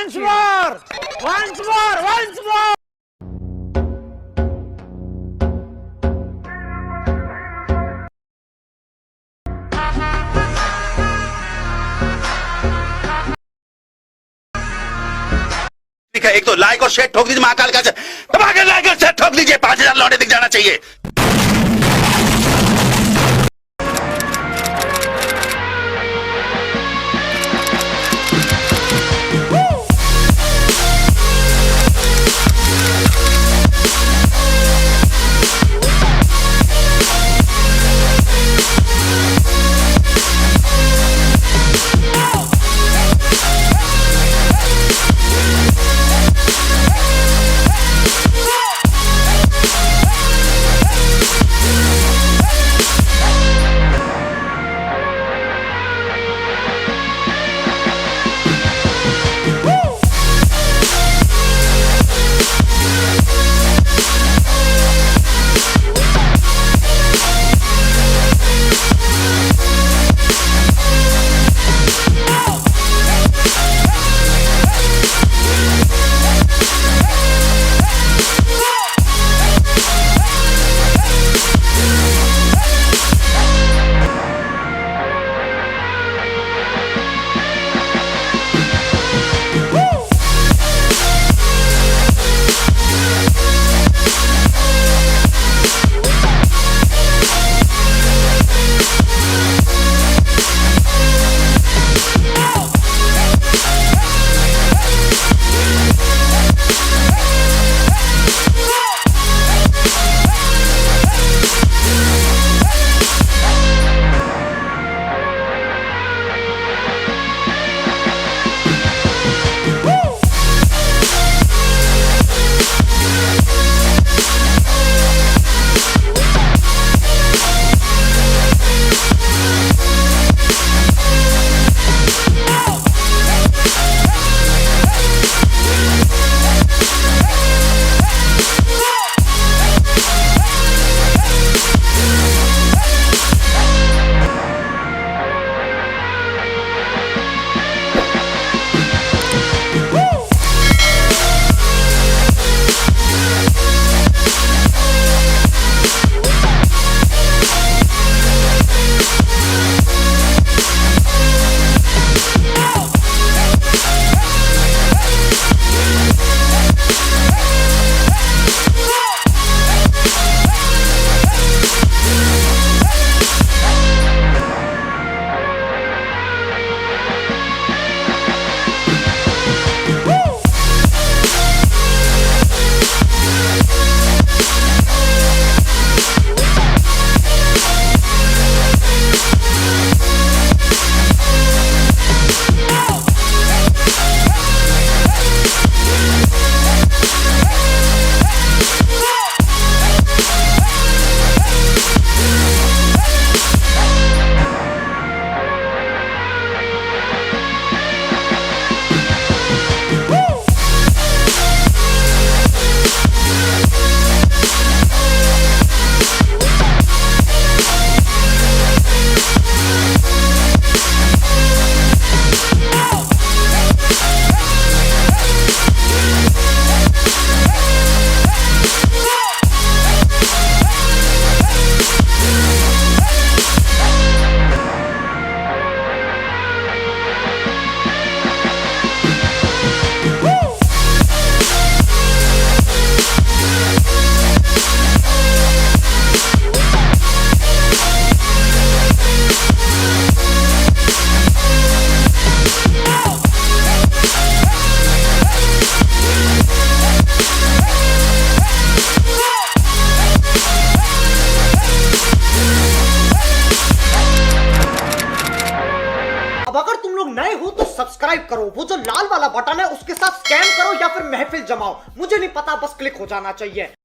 once more, once more, once more. एक तो like और शेयर ठोक दीजिए, महाकाल का दबाकर लाइक और शेयर ठोक दीजिए, 5000 लौटे दिख जाना चाहिए। सब्सक्राइब करो, वो जो लाल वाला बटन है उसके साथ स्कैम करो या फिर महफिल जमाओ, मुझे नहीं पता, बस क्लिक हो जाना चाहिए।